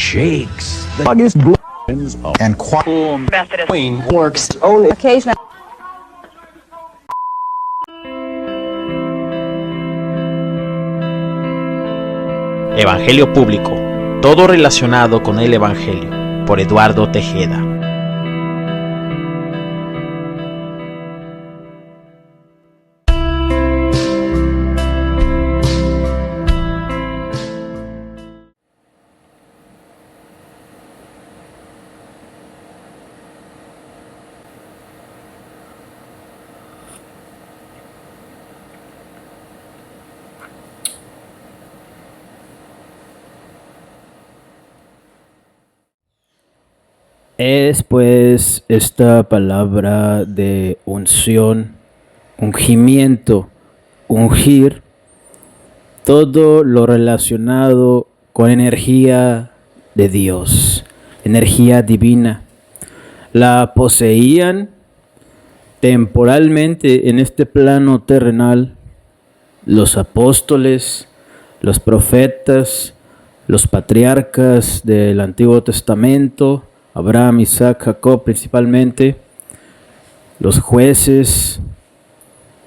shakes. The August and Queen works only occasionally. Evangelio Público, todo relacionado con el Evangelio, por Eduardo Tejeda. Es pues esta palabra de unción, ungimiento, ungir, todo lo relacionado con energía de Dios, energía divina. La poseían temporalmente en este plano terrenal los apóstoles, los profetas, los patriarcas del Antiguo Testamento, Abraham, Isaac, Jacob principalmente, los jueces,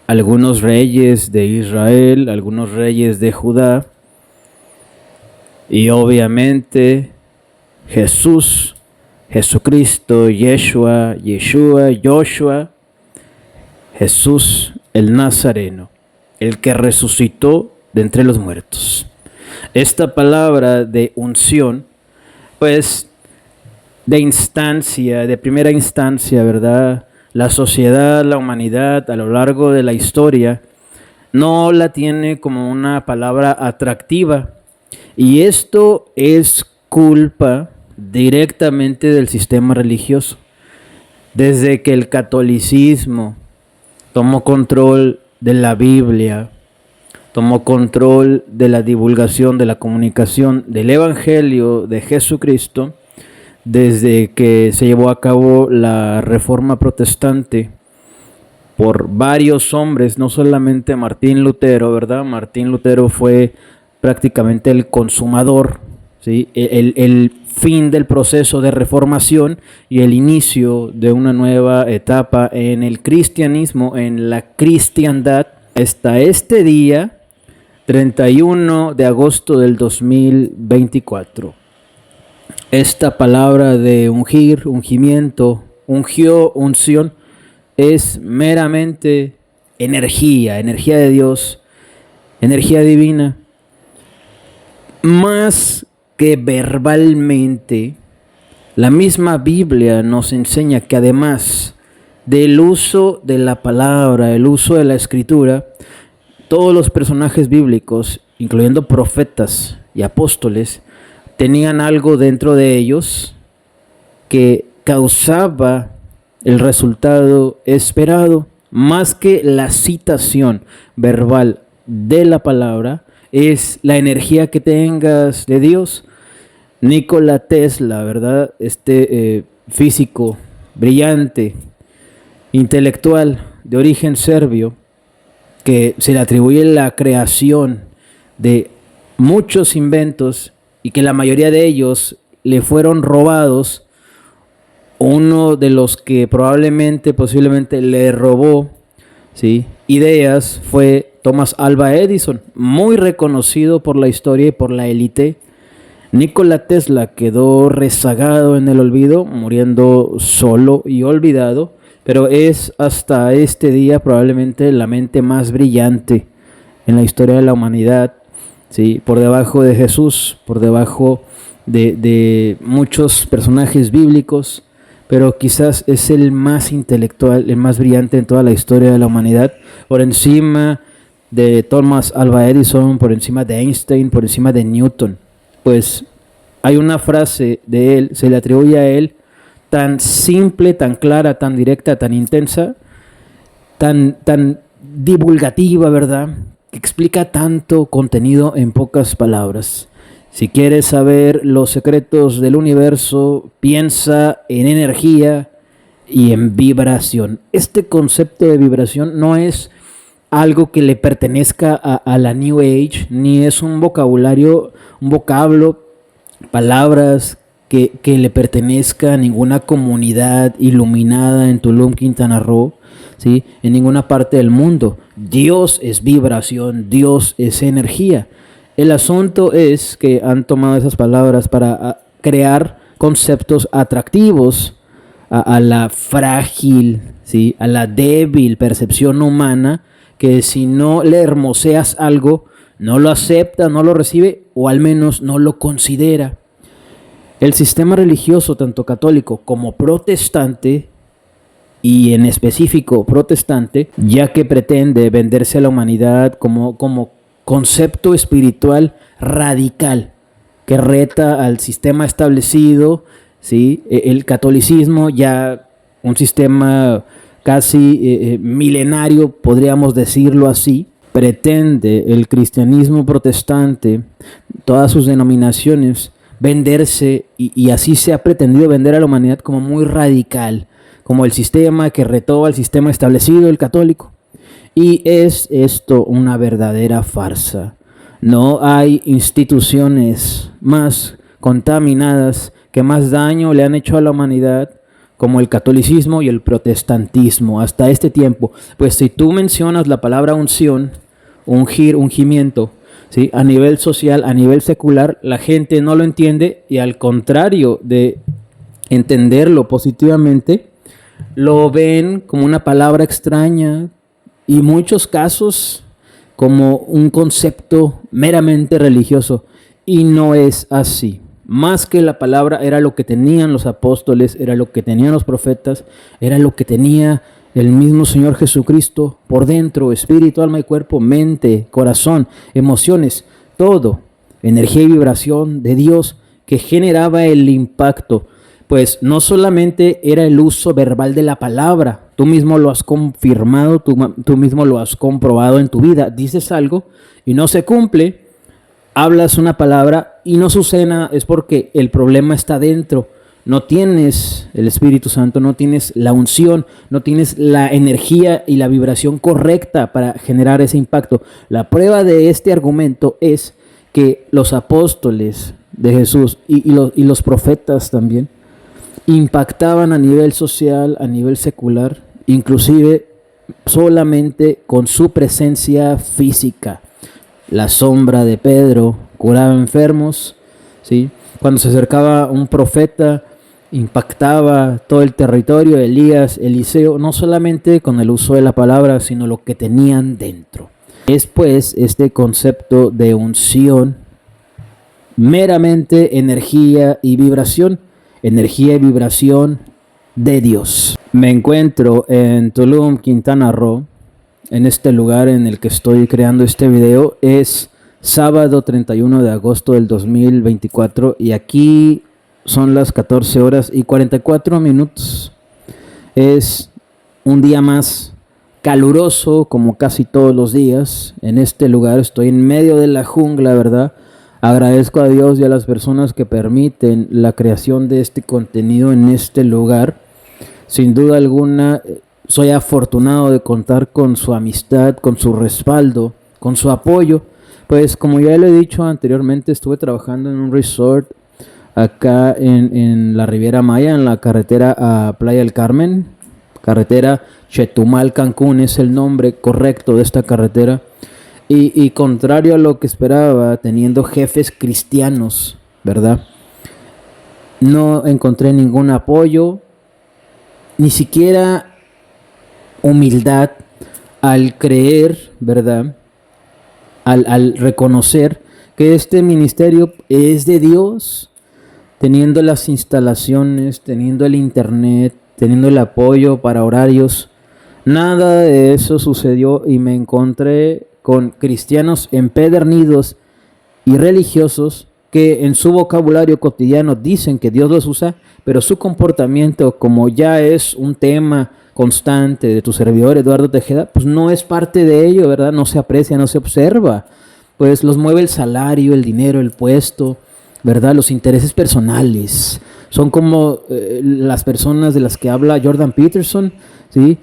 algunos reyes de Israel, algunos reyes de Judá, y obviamente Jesús, Jesucristo, Yeshua, Joshua, Jesús el Nazareno, el que resucitó de entre los muertos. Esta palabra de unción, pues, de primera instancia, ¿verdad? La sociedad, la humanidad, a lo largo de la historia, no la tiene como una palabra atractiva. Y esto es culpa directamente del sistema religioso. Desde que el catolicismo tomó control de la Biblia, tomó control de la divulgación, de la comunicación del Evangelio de Jesucristo, desde que se llevó a cabo la Reforma Protestante por varios hombres, no solamente Martín Lutero, ¿verdad? Martín Lutero fue prácticamente el consumador, ¿sí? El fin del proceso de reformación y el inicio de una nueva etapa en el cristianismo, en la cristiandad, hasta este día, 31 de agosto del 2024. Esta palabra de ungir, ungimiento, unción, es meramente energía de Dios, energía divina. Más que verbalmente, la misma Biblia nos enseña que además del uso de la palabra, el uso de la escritura, todos los personajes bíblicos, incluyendo profetas y apóstoles, tenían algo dentro de ellos que causaba el resultado esperado. Más que la citación verbal de la palabra, es la energía que tengas de Dios. Nikola Tesla, ¿verdad? Físico brillante, intelectual, de origen serbio, que se le atribuye la creación de muchos inventos y que la mayoría de ellos le fueron robados. Uno de los que posiblemente le robó, ¿sí?, ideas fue Thomas Alva Edison, muy reconocido por la historia y por la élite. Nikola Tesla quedó rezagado en el olvido, muriendo solo y olvidado, pero es hasta este día probablemente la mente más brillante en la historia de la humanidad, ¿sí?, por debajo de Jesús, por debajo de muchos personajes bíblicos, pero quizás es el más intelectual, el más brillante en toda la historia de la humanidad, por encima de Thomas Alva Edison, por encima de Einstein, por encima de Newton. Pues hay una frase de él, se le atribuye a él, tan simple, tan clara, tan directa, tan intensa, tan divulgativa, ¿verdad?, que explica tanto contenido en pocas palabras. Si quieres saber los secretos del universo, piensa en energía y en vibración. Este concepto de vibración no es algo que le pertenezca a la New Age, ni es un vocablo palabras que le pertenezca a ninguna comunidad iluminada en Tulum, Quintana Roo, ¿sí? En ninguna parte del mundo. Dios es vibración, Dios es energía. El asunto es que han tomado esas palabras para crear conceptos atractivos a la frágil, ¿sí? A la débil percepción humana, que si no le hermoseas algo, no lo acepta, no lo recibe o al menos no lo considera. El sistema religioso, tanto católico como protestante, y en específico protestante, ya que pretende venderse a la humanidad como concepto espiritual radical, que reta al sistema establecido, ¿sí? El catolicismo, ya un sistema casi milenario, podríamos decirlo así, pretende el cristianismo protestante, todas sus denominaciones, venderse, y así se ha pretendido vender a la humanidad como muy radical, como el sistema que retó al sistema establecido, el católico. Y es esto una verdadera farsa. No hay instituciones más contaminadas que más daño le han hecho a la humanidad como el catolicismo y el protestantismo hasta este tiempo. Pues si tú mencionas la palabra unción, ungir, ungimiento, ¿sí? A nivel social, a nivel secular, la gente no lo entiende y al contrario de entenderlo positivamente, lo ven como una palabra extraña y en muchos casos como un concepto meramente religioso, y no es así. Más que la palabra era lo que tenían los apóstoles, era lo que tenían los profetas, era lo que tenía el mismo Señor Jesucristo por dentro, espíritu, alma y cuerpo, mente, corazón, emociones, todo, energía y vibración de Dios que generaba el impacto. Pues no solamente era el uso verbal de la palabra, tú mismo lo has confirmado, tú mismo lo has comprobado en tu vida. Dices algo y no se cumple, hablas una palabra y no sucede nada, es porque el problema está dentro. No tienes el Espíritu Santo, no tienes la unción, no tienes la energía y la vibración correcta para generar ese impacto. La prueba de este argumento es que los apóstoles de Jesús y los profetas también impactaban a nivel social, a nivel secular, inclusive solamente con su presencia física. La sombra de Pedro curaba enfermos, ¿sí? Cuando se acercaba un profeta, impactaba todo el territorio. Elías, Eliseo, no solamente con el uso de la palabra, sino lo que tenían dentro. Es pues este concepto de unción meramente energía y vibración de Dios. Me encuentro en Tulum, Quintana Roo, en este lugar en el que estoy creando este video. Es sábado 31 de agosto del 2024 y aquí son las 14 horas y 44 minutos. Es un día más caluroso, como casi todos los días. En este lugar estoy en medio de la jungla, ¿verdad? Agradezco a Dios y a las personas que permiten la creación de este contenido en este lugar. Sin duda alguna, soy afortunado de contar con su amistad, con su respaldo, con su apoyo. Pues como ya lo he dicho anteriormente, estuve trabajando en un resort acá en la Riviera Maya, en la carretera a Playa del Carmen. Carretera Chetumal-Cancún es el nombre correcto de esta carretera. Y contrario a lo que esperaba, teniendo jefes cristianos, ¿verdad? No encontré ningún apoyo, ni siquiera humildad al creer, ¿verdad? Al reconocer que este ministerio es de Dios, teniendo las instalaciones, teniendo el internet, teniendo el apoyo para horarios. Nada de eso sucedió y me encontré con cristianos empedernidos y religiosos que en su vocabulario cotidiano dicen que Dios los usa, pero su comportamiento, como ya es un tema constante de tu servidor Eduardo Tejeda, pues no es parte de ello, ¿verdad? No se aprecia, no se observa. Pues los mueve el salario, el dinero, el puesto, ¿verdad? Los intereses personales. Son como las personas de las que habla Jordan Peterson, ¿sí?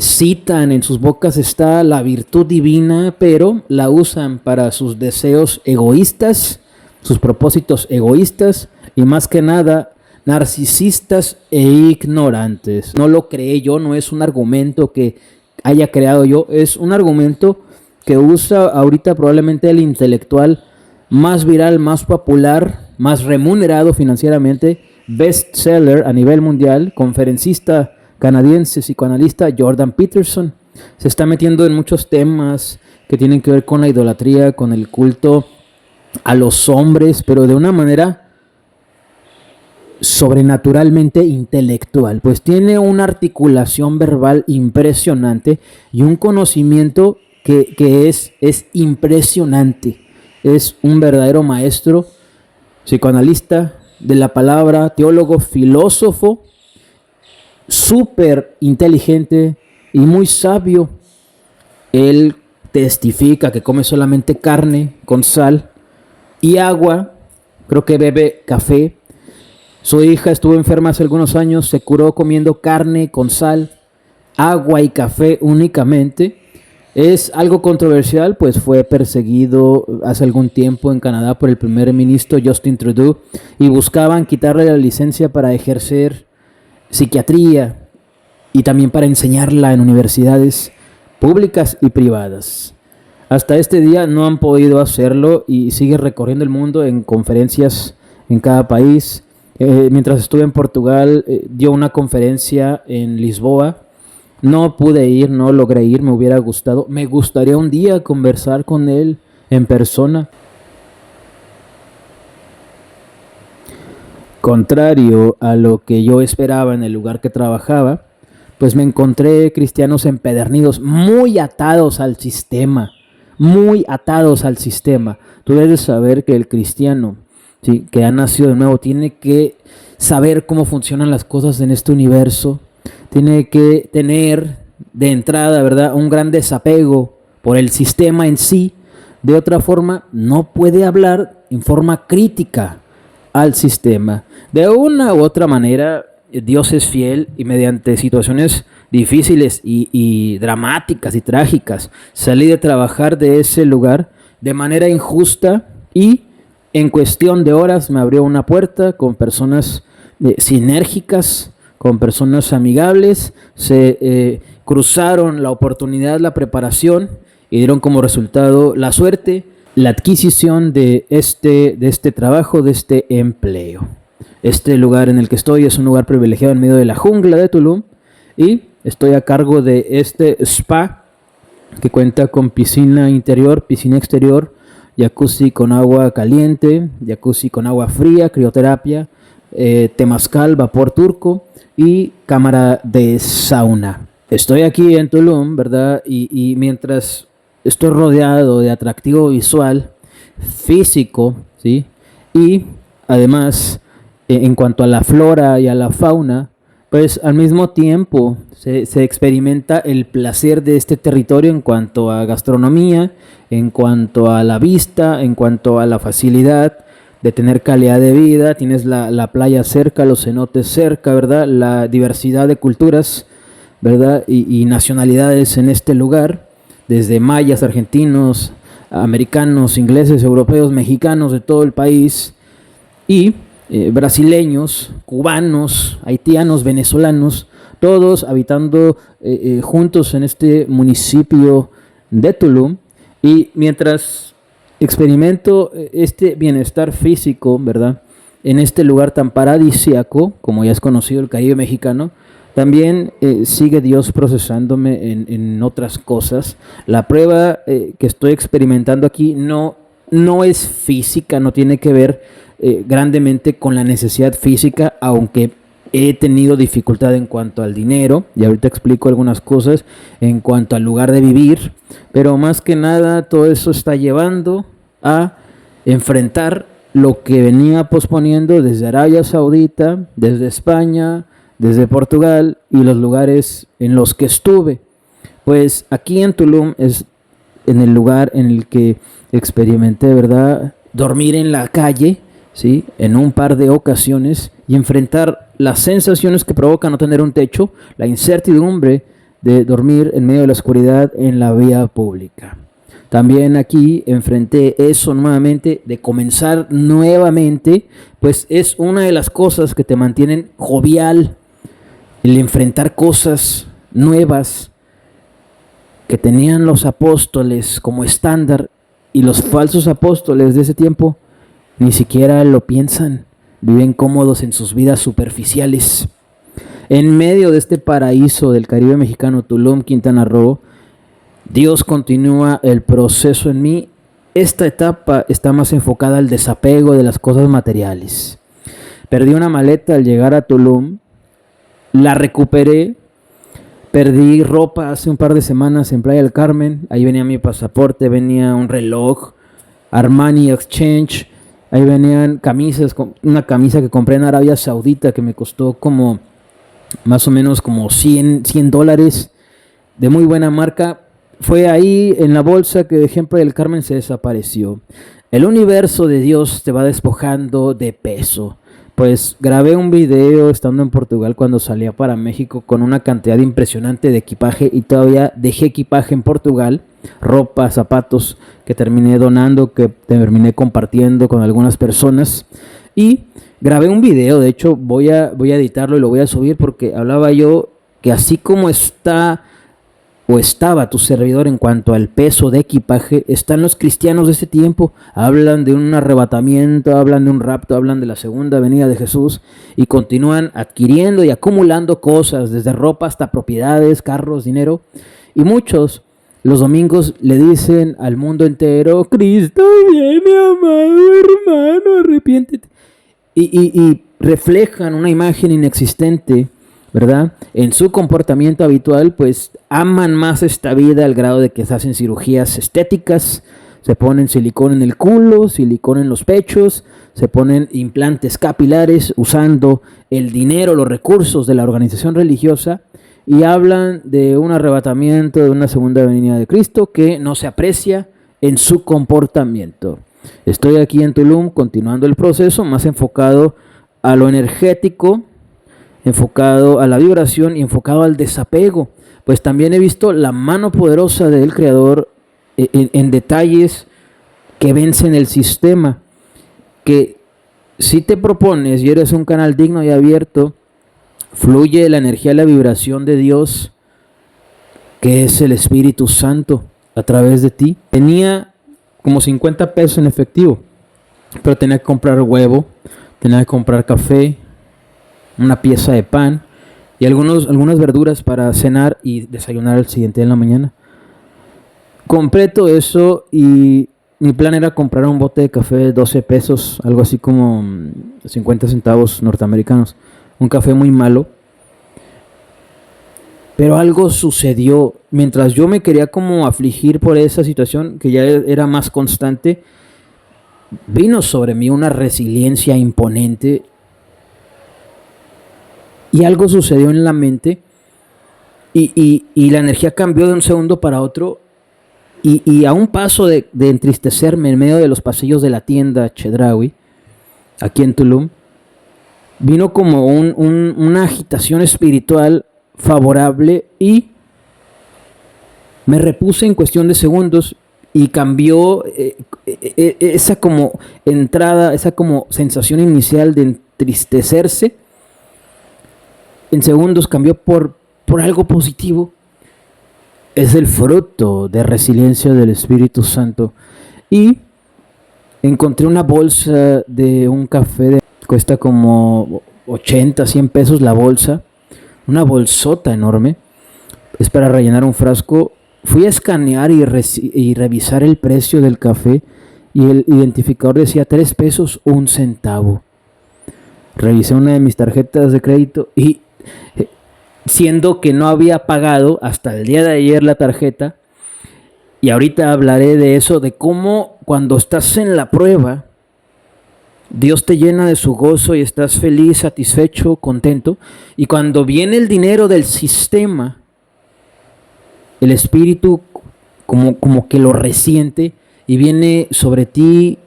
Citan, en sus bocas está la virtud divina, pero la usan para sus deseos egoístas, sus propósitos egoístas y más que nada narcisistas e ignorantes. No lo creé yo, no es un argumento que haya creado yo, es un argumento que usa ahorita probablemente el intelectual más viral, más popular, más remunerado financieramente, bestseller a nivel mundial, conferencista canadiense, psicoanalista Jordan Peterson. Se está metiendo en muchos temas que tienen que ver con la idolatría, con el culto a los hombres, pero de una manera sobrenaturalmente intelectual, pues tiene una articulación verbal impresionante y un conocimiento que es impresionante. Es un verdadero maestro, psicoanalista de la palabra, teólogo, filósofo, súper inteligente y muy sabio. Él testifica que come solamente carne con sal y agua, creo que bebe café. Su hija estuvo enferma hace algunos años, se curó comiendo carne con sal, agua y café únicamente. Es algo controversial, pues fue perseguido hace algún tiempo en Canadá por el primer ministro Justin Trudeau y buscaban quitarle la licencia para ejercer psiquiatría y también para enseñarla en universidades públicas y privadas. Hasta este día no han podido hacerlo y sigue recorriendo el mundo en conferencias en cada país. Mientras estuve en Portugal, dio una conferencia en Lisboa. No pude ir, no logré ir, me hubiera gustado. Me gustaría un día conversar con él en persona. Contrario a lo que yo esperaba en el lugar que trabajaba, pues me encontré cristianos empedernidos, muy atados al sistema, muy atados al sistema. Tú debes saber que el cristiano, ¿sí?, que ha nacido de nuevo, tiene que saber cómo funcionan las cosas en este universo. Tiene que tener de entrada, ¿verdad?, un gran desapego por el sistema en sí. De otra forma, no puede hablar en forma crítica al sistema. De una u otra manera, Dios es fiel y mediante situaciones difíciles y dramáticas y trágicas, salí de trabajar de ese lugar de manera injusta y en cuestión de horas me abrió una puerta con personas sinérgicas, con personas amigables, se cruzaron la oportunidad, la preparación y dieron como resultado la suerte, la adquisición de este trabajo, de este empleo. Este lugar en el que estoy es un lugar privilegiado en medio de la jungla de Tulum y estoy a cargo de este spa que cuenta con piscina interior, piscina exterior, jacuzzi con agua caliente, jacuzzi con agua fría, crioterapia, temazcal, vapor turco y cámara de sauna. Estoy aquí en Tulum, ¿verdad? Y mientras estoy rodeado de atractivo visual, físico, ¿sí?, y además en cuanto a la flora y a la fauna, pues al mismo tiempo se experimenta el placer de este territorio en cuanto a gastronomía, en cuanto a la vista, en cuanto a la facilidad de tener calidad de vida. Tienes la playa cerca, los cenotes cerca, ¿verdad? La diversidad de culturas, ¿verdad?, y nacionalidades en este lugar, desde mayas, argentinos, americanos, ingleses, europeos, mexicanos de todo el país y brasileños, cubanos, haitianos, venezolanos, todos habitando juntos en este municipio de Tulum. Y mientras experimento este bienestar físico, ¿verdad?, en este lugar tan paradisíaco, como ya es conocido el Caribe mexicano, también sigue Dios procesándome en otras cosas. La prueba que estoy experimentando aquí no es física, no tiene que ver grandemente con la necesidad física, aunque he tenido dificultad en cuanto al dinero, y ahorita explico algunas cosas en cuanto al lugar de vivir, pero más que nada todo eso está llevando a enfrentar lo que venía posponiendo desde Arabia Saudita, desde España, desde Portugal y los lugares en los que estuve. Pues aquí en Tulum es en el lugar en el que experimenté, ¿verdad?, dormir en la calle, ¿sí?, en un par de ocasiones y enfrentar las sensaciones que provoca no tener un techo, la incertidumbre de dormir en medio de la oscuridad en la vía pública. También aquí enfrenté eso nuevamente, de comenzar nuevamente, pues es una de las cosas que te mantienen jovial, el enfrentar cosas nuevas que tenían los apóstoles como estándar, y los falsos apóstoles de ese tiempo ni siquiera lo piensan, viven cómodos en sus vidas superficiales. En medio de este paraíso del Caribe mexicano, Tulum, Quintana Roo, Dios continúa el proceso en mí. Esta etapa está más enfocada al desapego de las cosas materiales. Perdí una maleta al llegar a Tulum, la recuperé. Perdí ropa hace un par de semanas en Playa del Carmen. Ahí venía mi pasaporte, venía un reloj Armani Exchange. Ahí venían camisas, una camisa que compré en Arabia Saudita que me costó como más o menos como $100, de muy buena marca. Fue ahí en la bolsa que dejé en Playa del Carmen, se desapareció. El universo de Dios te va despojando de peso. Pues grabé un video estando en Portugal cuando salía para México con una cantidad impresionante de equipaje, y todavía dejé equipaje en Portugal, ropa, zapatos que terminé donando, que terminé compartiendo con algunas personas. Y grabé un video, de hecho voy a editarlo y lo voy a subir, porque hablaba yo que así como está o estaba tu servidor en cuanto al peso de equipaje, están los cristianos de este tiempo. Hablan de un arrebatamiento, hablan de un rapto, hablan de la segunda venida de Jesús, y continúan adquiriendo y acumulando cosas, desde ropa hasta propiedades, carros, dinero. Y muchos los domingos le dicen al mundo entero: Cristo viene, amado hermano, arrepiéntete. Y reflejan una imagen inexistente, ¿verdad? En su comportamiento habitual, pues aman más esta vida al grado de que se hacen cirugías estéticas, se ponen silicón en el culo, silicón en los pechos, se ponen implantes capilares usando el dinero, los recursos de la organización religiosa, y hablan de un arrebatamiento, de una segunda venida de Cristo que no se aprecia en su comportamiento. Estoy aquí en Tulum continuando el proceso, más enfocado a lo energético, enfocado a la vibración y enfocado al desapego. Pues también he visto la mano poderosa del Creador en detalles que vencen el sistema. Que si te propones y eres un canal digno y abierto, fluye la energía y la vibración de Dios, que es el Espíritu Santo, a través de ti. Tenía como 50 pesos en efectivo, pero tenía que comprar huevo, tenía que comprar café, una pieza de pan y algunas verduras para cenar y desayunar el siguiente día en la mañana. Compré todo eso y mi plan era comprar un bote de café de 12 pesos, algo así como 50 centavos norteamericanos. Un café muy malo. Pero algo sucedió. Mientras yo me quería como afligir por esa situación, que ya era más constante, vino sobre mí una resiliencia imponente. Y algo sucedió en la mente. Y la energía cambió de un segundo para otro. Y a un paso de entristecerme en medio de los pasillos de la tienda Chedraui, aquí en Tulum, vino como una agitación espiritual favorable, y me repuse en cuestión de segundos, y cambió esa como entrada, esa como sensación inicial de entristecerse. En segundos cambió por algo positivo. Es el fruto de resiliencia del Espíritu Santo. Y encontré una bolsa de un café, cuesta como 80, 100 pesos la bolsa. Una bolsota enorme. Es para rellenar un frasco. Fui a escanear y revisar el precio del café, y el identificador decía 3 pesos 1 centavo. Revisé una de mis tarjetas de crédito, y siendo que no había pagado hasta el día de ayer la tarjeta, y ahorita hablaré de eso, de cómo cuando estás en la prueba, Dios te llena de su gozo y estás feliz, satisfecho, contento, y cuando viene el dinero del sistema, el espíritu como que lo resiente, y viene sobre ti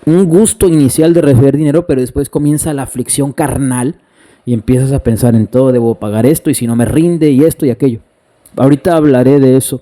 un gusto inicial de recibir dinero, pero después comienza la aflicción carnal, y empiezas a pensar en todo: debo pagar esto, y si no me rinde, y esto y aquello. Ahorita hablaré de eso.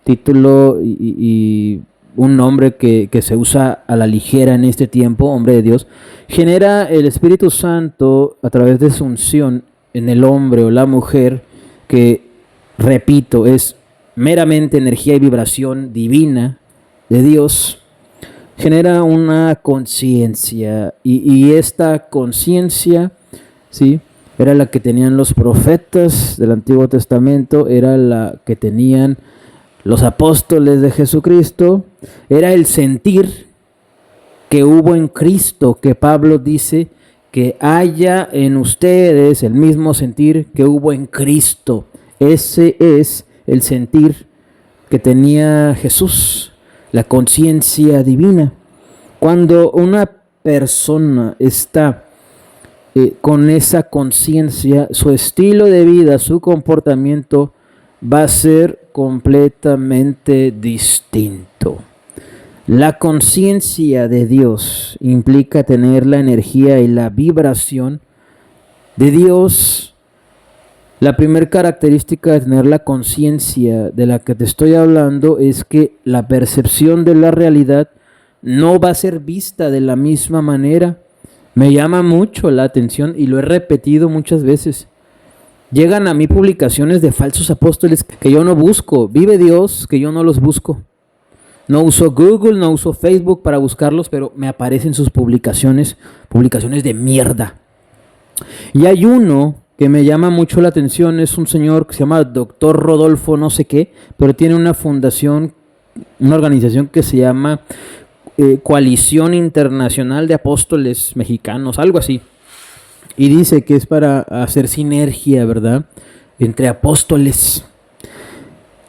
título y un nombre que se usa a la ligera en este tiempo, hombre de Dios, genera el Espíritu Santo a través de su unción en el hombre o la mujer, que, repito, es meramente energía y vibración divina de Dios. Genera una conciencia y esta conciencia, ¿sí?, era la que tenían los profetas del Antiguo Testamento, era la que tenían los apóstoles de Jesucristo, era el sentir que hubo en Cristo, que Pablo dice que haya en ustedes el mismo sentir que hubo en Cristo. Ese es el sentir que tenía Jesús, la conciencia divina. Cuando una persona está con esa conciencia, su estilo de vida, su comportamiento va a ser completamente distinto. La conciencia de Dios implica tener la energía y la vibración de Dios. La primera característica de tener la conciencia de la que te estoy hablando es que la percepción de la realidad no va a ser vista de la misma manera. Me llama mucho la atención y lo he repetido muchas veces. Llegan a mí publicaciones de falsos apóstoles que yo no busco. Vive Dios que yo no los busco. No uso Google, no uso Facebook para buscarlos, pero me aparecen sus publicaciones de mierda. Y hay uno que me llama mucho la atención, es un señor que se llama Doctor Rodolfo no sé qué, pero tiene una fundación, una organización que se llama Coalición Internacional de Apóstoles Mexicanos, algo así. Y dice que es para hacer sinergia, ¿verdad?, entre apóstoles.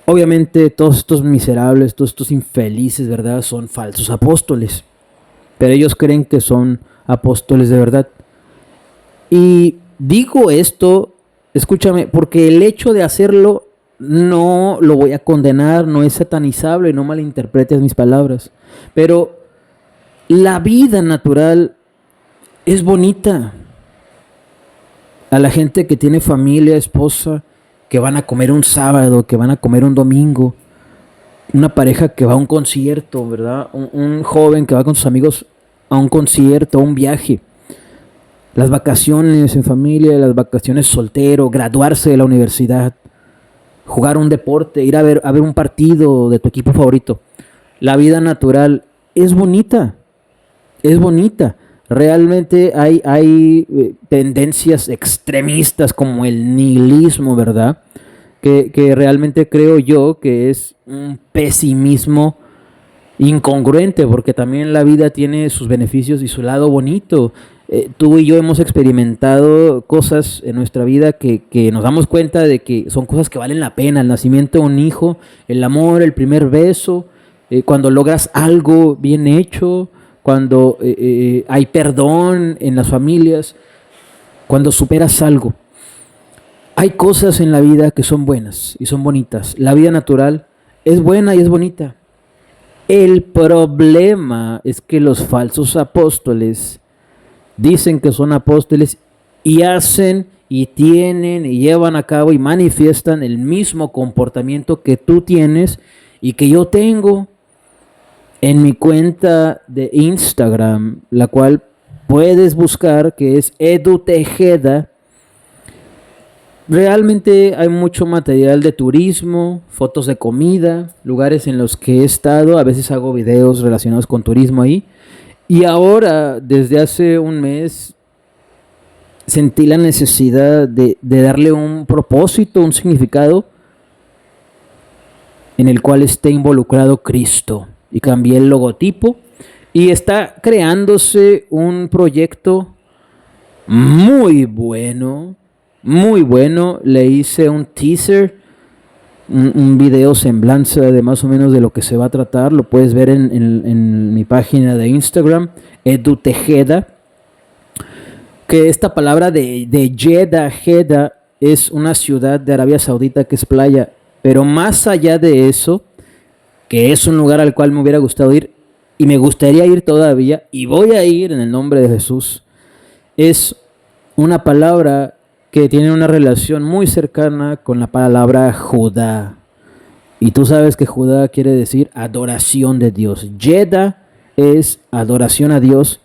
Obviamente todos estos miserables, todos estos infelices, ¿verdad?, son falsos apóstoles. Pero ellos creen que son apóstoles de verdad. Y digo esto, escúchame, porque el hecho de hacerlo no lo voy a condenar, no es satanizable, no malinterpretes mis palabras. Pero la vida natural es bonita. A la gente que tiene familia, esposa, que van a comer un sábado, que van a comer un domingo, una pareja que va a un concierto, ¿verdad? Un joven que va con sus amigos a un concierto, a un viaje. Las vacaciones en familia, las vacaciones soltero, graduarse de la universidad, jugar un deporte, ir a ver un partido de tu equipo favorito. La vida natural es bonita, es bonita. Realmente hay tendencias extremistas como el nihilismo, ¿verdad?, que realmente creo yo que es un pesimismo incongruente, porque también la vida tiene sus beneficios y su lado bonito. Tú y yo hemos experimentado cosas en nuestra vida que nos damos cuenta de que son cosas que valen la pena. El nacimiento de un hijo, el amor, el primer beso, cuando logras algo bien hecho, cuando hay perdón en las familias, cuando superas algo. Hay cosas en la vida que son buenas y son bonitas. La vida natural es buena y es bonita. El problema es que los falsos apóstoles dicen que son apóstoles y hacen y tienen y llevan a cabo y manifiestan el mismo comportamiento que tú tienes y que yo tengo. En mi cuenta de Instagram, la cual puedes buscar, que es Edu Tejeda, realmente hay mucho material de turismo, fotos de comida, lugares en los que he estado. A veces hago videos relacionados con turismo ahí. Y ahora, desde hace un mes, sentí la necesidad de darle un propósito, un significado en el cual esté involucrado Cristo. Y cambié el logotipo y está creándose un proyecto muy bueno, muy bueno. Le hice un teaser, un video semblanza de más o menos de lo que se va a tratar. Lo puedes ver en mi página de Instagram, Edu Tejeda. Que esta palabra de Jeddah es una ciudad de Arabia Saudita que es playa. Pero más allá de eso, que es un lugar al cual me hubiera gustado ir y me gustaría ir todavía, y voy a ir en el nombre de Jesús, es una palabra que tiene una relación muy cercana con la palabra Judá. Y tú sabes que Judá quiere decir adoración de Dios. Yeda es adoración a Dios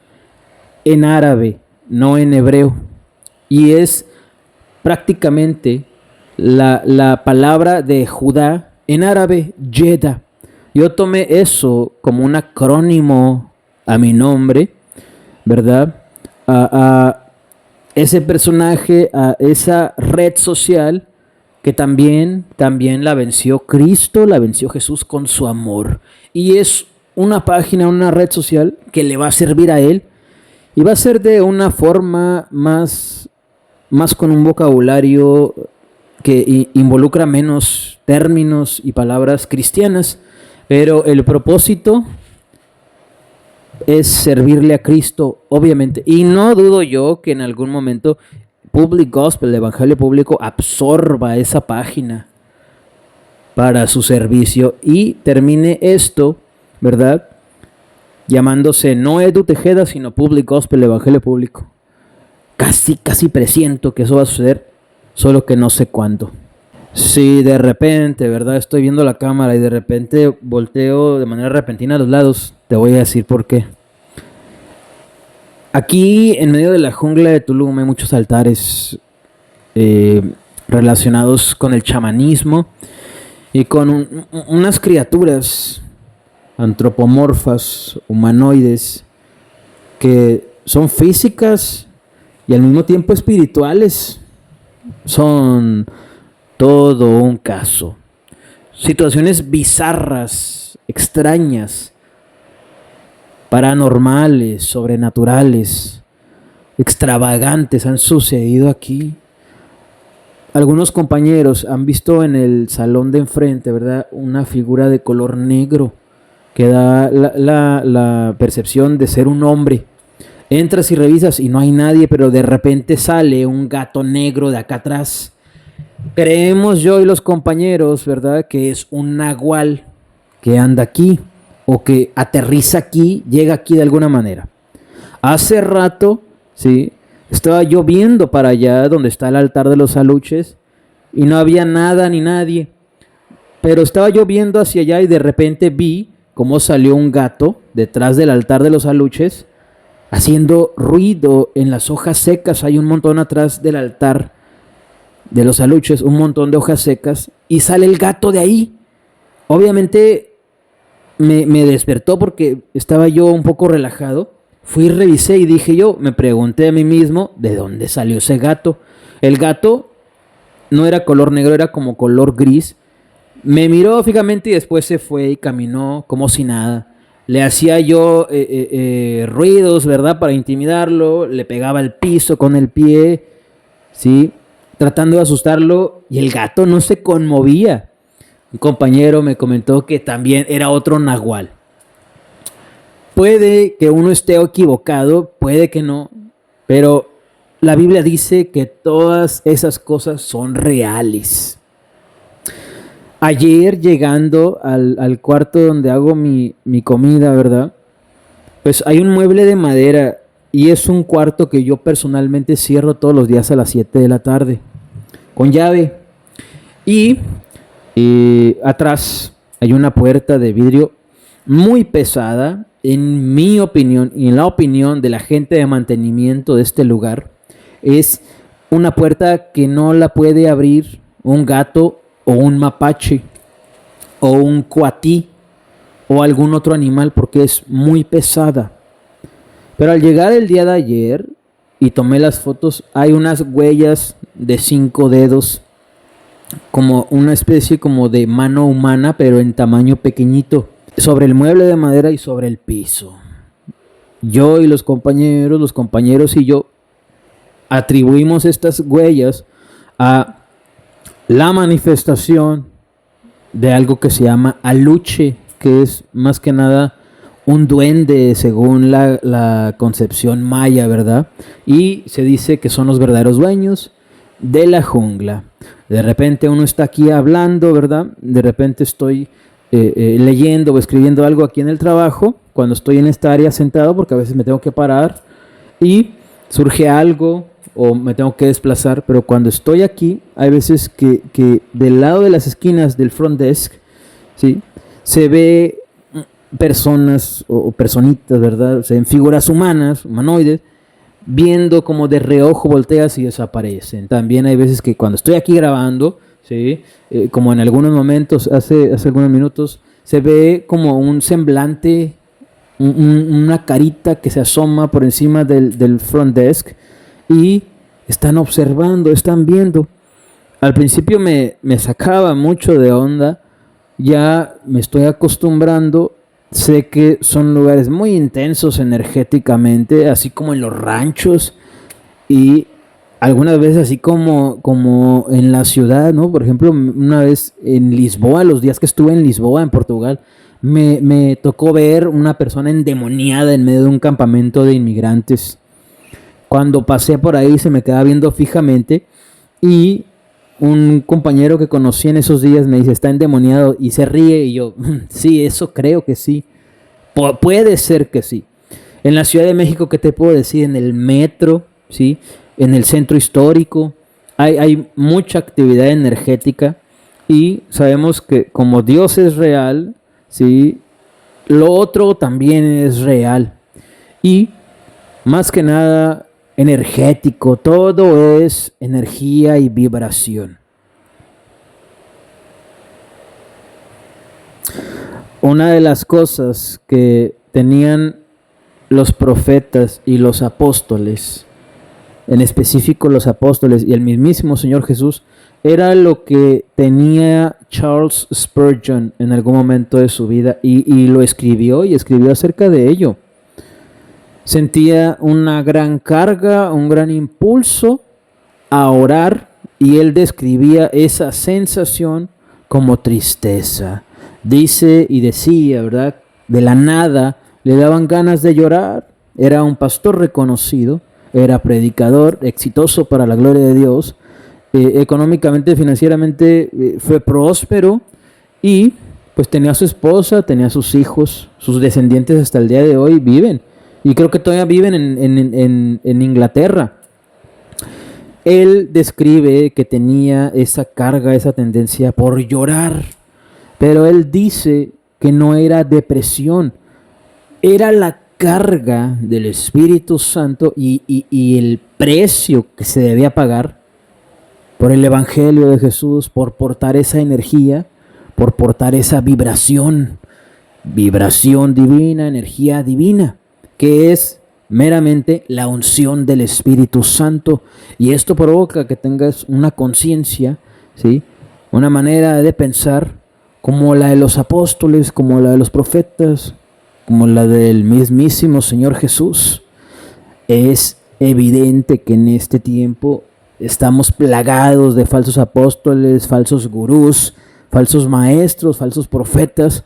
en árabe, no en hebreo. Y es prácticamente la palabra de Judá en árabe, Yeda. Yo tomé eso como un acrónimo a mi nombre, ¿verdad? A ese personaje, a esa red social que también la venció Cristo, la venció Jesús con su amor. Y es una página, una red social que le va a servir a él y va a ser de una forma más con un vocabulario que involucra menos términos y palabras cristianas, pero el propósito es servirle a Cristo, obviamente. Y no dudo yo que en algún momento Public Gospel, el Evangelio Público, absorba esa página para su servicio y termine esto, ¿verdad? Llamándose no Edu Tejeda, sino Public Gospel, el Evangelio Público. Casi presiento que eso va a suceder, solo que no sé cuándo. Si de repente, ¿verdad? Estoy viendo la cámara y de repente volteo de manera repentina a los lados, te voy a decir por qué. Aquí en medio de la jungla de Tulum hay muchos altares relacionados con el chamanismo y con unas criaturas antropomorfas, humanoides, que son físicas y al mismo tiempo espirituales. Son todo un caso. Situaciones bizarras, extrañas, paranormales, sobrenaturales, extravagantes han sucedido aquí. Algunos compañeros han visto en el salón de enfrente, ¿verdad?, una figura de color negro que da la percepción de ser un hombre. Entras y revisas y no hay nadie, pero de repente sale un gato negro de acá atrás. Creemos yo y los compañeros, ¿verdad?, que es un nahual que anda aquí o que aterriza aquí, llega aquí de alguna manera. Hace rato, sí, estaba yo viendo para allá donde está el altar de los aluches y no había nada ni nadie. Pero estaba yo viendo hacia allá y de repente vi cómo salió un gato detrás del altar de los aluches haciendo ruido en las hojas secas. Hay un montón atrás del altar de los aluches, un montón de hojas secas, y sale el gato de ahí. Obviamente me despertó porque estaba yo un poco relajado. Fui y revisé y me pregunté a mí mismo, ¿de dónde salió ese gato? El gato no era color negro, era como color gris. Me miró fijamente y después se fue y caminó como si nada. Le hacía yo ruidos, ¿verdad?, para intimidarlo. Le pegaba al piso con el pie, ¿sí?, tratando de asustarlo, y el gato no se conmovía. Un compañero me comentó que también era otro nahual. Puede que uno esté equivocado, puede que no, pero la Biblia dice que todas esas cosas son reales. Ayer, llegando al cuarto donde hago mi comida, ¿verdad?, pues hay un mueble de madera y es un cuarto que yo personalmente cierro todos los días a las 7 de la tarde con llave. Y atrás hay una puerta de vidrio muy pesada. En mi opinión y en la opinión de la gente de mantenimiento de este lugar, es una puerta que no la puede abrir un gato o un mapache o un coatí o algún otro animal porque es muy pesada. Pero al llegar el día de ayer y tomé las fotos, hay unas huellas de 5 dedos, como una especie como de mano humana, pero en tamaño pequeñito, sobre el mueble de madera y sobre el piso. Yo y los compañeros y yo atribuimos estas huellas a la manifestación de algo que se llama aluche, que es más que nada un duende según la concepción maya, ¿verdad? Y se dice que son los verdaderos dueños de la jungla. De repente uno está aquí hablando, ¿verdad? De repente estoy leyendo o escribiendo algo aquí en el trabajo, cuando estoy en esta área sentado, porque a veces me tengo que parar y surge algo o me tengo que desplazar, pero cuando estoy aquí, hay veces que del lado de las esquinas del front desk ¿sí? Se ve personas o personitas, ¿verdad? Se ven figuras humanas, humanoides, viendo como de reojo volteas y desaparecen. También hay veces que cuando estoy aquí grabando, ¿sí? Como en algunos momentos, hace algunos minutos, se ve como un semblante, una carita que se asoma por encima del front desk y están observando, están viendo. Al principio me sacaba mucho de onda, ya me estoy acostumbrando. Sé que son lugares muy intensos energéticamente, así como en los ranchos y algunas veces así como en la ciudad, ¿no? Por ejemplo, una vez en Lisboa, los días que estuve en Lisboa, en Portugal, me tocó ver una persona endemoniada en medio de un campamento de inmigrantes. Cuando pasé por ahí se me quedaba viendo fijamente y un compañero que conocí en esos días me dice, está endemoniado, y se ríe, y yo, sí, eso creo que sí. Puede ser que sí. En la Ciudad de México, ¿qué te puedo decir? En el metro, ¿sí? En el centro histórico, hay mucha actividad energética y sabemos que como Dios es real, ¿sí? Lo otro también es real. Y más que nada, energético, todo es energía y vibración. Una de las cosas que tenían los profetas y los apóstoles, en específico los apóstoles y el mismísimo Señor Jesús, era lo que tenía Charles Spurgeon en algún momento de su vida y lo escribió acerca de ello. Sentía una gran carga, un gran impulso a orar y él describía esa sensación como tristeza. Dice y decía, ¿verdad? De la nada le daban ganas de llorar. Era un pastor reconocido, era predicador, exitoso para la gloria de Dios. Económicamente, financieramente fue próspero y pues tenía a su esposa, tenía a sus hijos, sus descendientes hasta el día de hoy viven. Y creo que todavía viven en Inglaterra. Él describe que tenía esa carga, esa tendencia por llorar. Pero él dice que no era depresión. Era la carga del Espíritu Santo y el precio que se debía pagar por el Evangelio de Jesús, por portar esa energía, por portar esa vibración. Vibración divina, energía divina, que es meramente la unción del Espíritu Santo. Y esto provoca que tengas una conciencia, ¿sí? Una manera de pensar como la de los apóstoles, como la de los profetas, como la del mismísimo Señor Jesús. Es evidente que en este tiempo estamos plagados de falsos apóstoles, falsos gurús, falsos maestros, falsos profetas,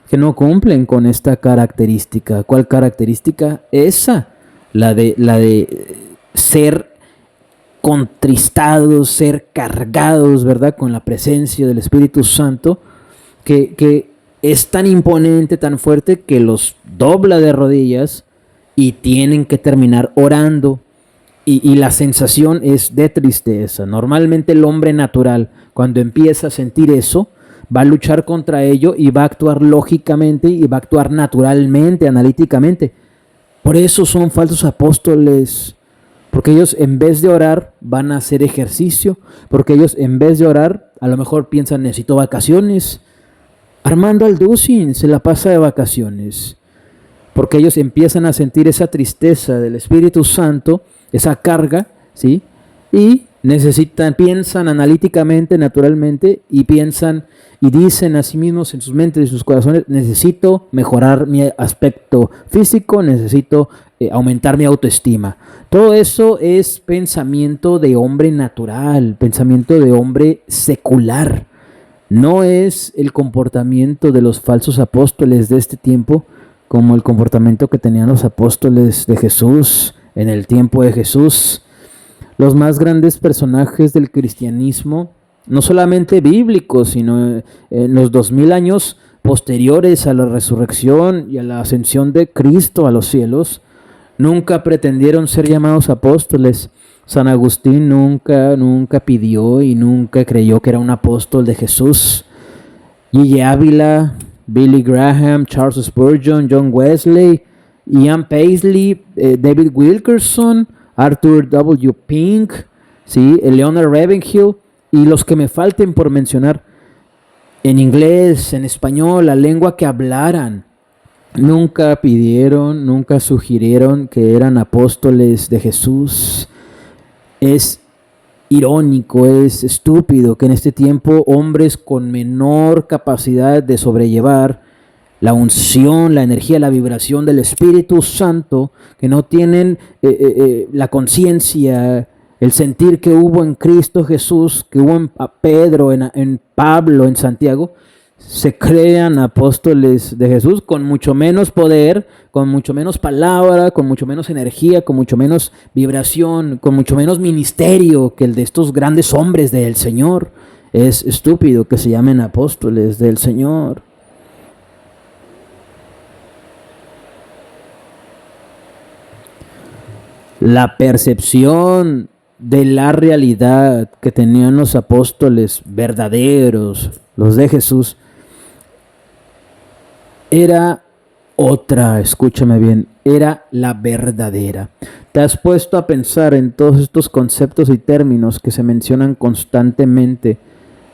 que no cumplen con esta característica. ¿Cuál característica? Esa, la de ser contristados, ser cargados, ¿verdad? Con la presencia del Espíritu Santo, que es tan imponente, tan fuerte, que los dobla de rodillas y tienen que terminar orando. Y la sensación es de tristeza. Normalmente el hombre natural, cuando empieza a sentir eso, va a luchar contra ello y va a actuar lógicamente y va a actuar naturalmente, analíticamente. Por eso son falsos apóstoles, porque ellos en vez de orar van a hacer ejercicio, porque ellos en vez de orar a lo mejor piensan, necesito vacaciones. Armando Alducin se la pasa de vacaciones, porque ellos empiezan a sentir esa tristeza del Espíritu Santo, esa carga, ¿sí? Y piensan analíticamente, naturalmente, y piensan y dicen a sí mismos en sus mentes y sus corazones, necesito mejorar mi aspecto físico, necesito aumentar mi autoestima. Todo eso es pensamiento de hombre natural, pensamiento de hombre secular. No es el comportamiento de los falsos apóstoles de este tiempo como el comportamiento que tenían los apóstoles de Jesús en el tiempo de Jesús. Los más grandes personajes del cristianismo, no solamente bíblicos, sino en los 2000 años posteriores a la resurrección y a la ascensión de Cristo a los cielos, nunca pretendieron ser llamados apóstoles. San Agustín nunca pidió y nunca creyó que era un apóstol de Jesús. G.J. Ávila, Billy Graham, Charles Spurgeon, John Wesley, Ian Paisley, David Wilkerson, Arthur W. Pink, ¿sí? Leonard Ravenhill y los que me falten por mencionar, en inglés, en español, la lengua que hablaran. Nunca pidieron, nunca sugirieron que eran apóstoles de Jesús. Es irónico, es estúpido que en este tiempo hombres con menor capacidad de sobrellevar la unción, la energía, la vibración del Espíritu Santo, que no tienen la conciencia, el sentir que hubo en Cristo Jesús, que hubo en Pedro, en Pablo, en Santiago, se crean apóstoles de Jesús con mucho menos poder, con mucho menos palabra, con mucho menos energía, con mucho menos vibración, con mucho menos ministerio que el de estos grandes hombres del Señor. Es estúpido que se llamen apóstoles del Señor. La percepción de la realidad que tenían los apóstoles verdaderos, los de Jesús, era otra, escúchame bien, era la verdadera. ¿Te has puesto a pensar en todos estos conceptos y términos que se mencionan constantemente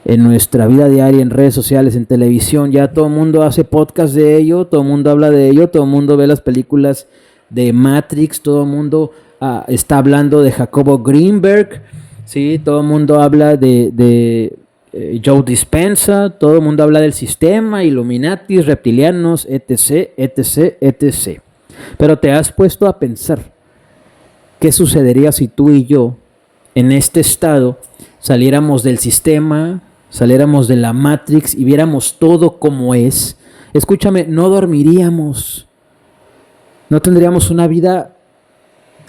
en nuestra vida diaria, en redes sociales, en televisión? Ya todo el mundo hace podcast de ello, todo el mundo habla de ello, todo el mundo ve las películas de Matrix, todo el mundo está hablando de Jacobo Greenberg, ¿sí? Todo el mundo habla de Joe Dispenza, todo el mundo habla del sistema, Illuminati, reptilianos, etc, etc, etc. Pero te has puesto a pensar, ¿qué sucedería si tú y yo, en este estado, saliéramos del sistema, saliéramos de la Matrix y viéramos todo como es? Escúchame, no dormiríamos, no tendríamos una vida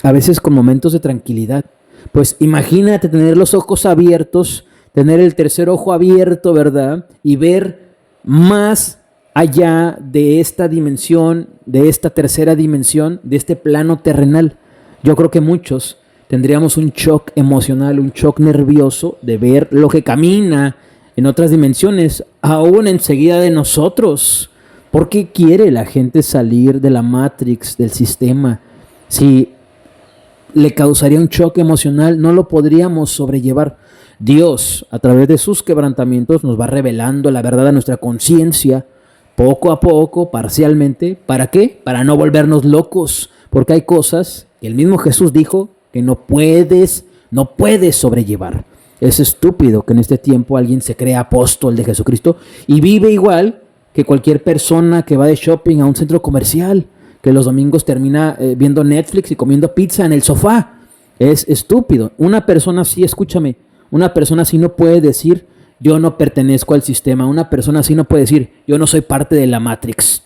a veces con momentos de tranquilidad. Pues imagínate tener los ojos abiertos, tener el tercer ojo abierto, ¿verdad? Y ver más allá de esta dimensión, de esta tercera dimensión, de este plano terrenal. Yo creo que muchos tendríamos un shock emocional, un shock nervioso de ver lo que camina en otras dimensiones, aún enseguida de nosotros. ¿Por qué quiere la gente salir de la Matrix, del sistema? Si le causaría un shock emocional, no lo podríamos sobrellevar. Dios, a través de sus quebrantamientos, nos va revelando la verdad a nuestra conciencia, poco a poco, parcialmente. ¿Para qué? Para no volvernos locos, porque hay cosas que el mismo Jesús dijo que no puedes sobrellevar. Es estúpido que en este tiempo alguien se crea apóstol de Jesucristo y vive igual que cualquier persona que va de shopping a un centro comercial, que los domingos termina viendo Netflix y comiendo pizza en el sofá. Es estúpido. Una persona así, escúchame, una persona así no puede decir, yo no pertenezco al sistema. Una persona así no puede decir, yo no soy parte de la Matrix.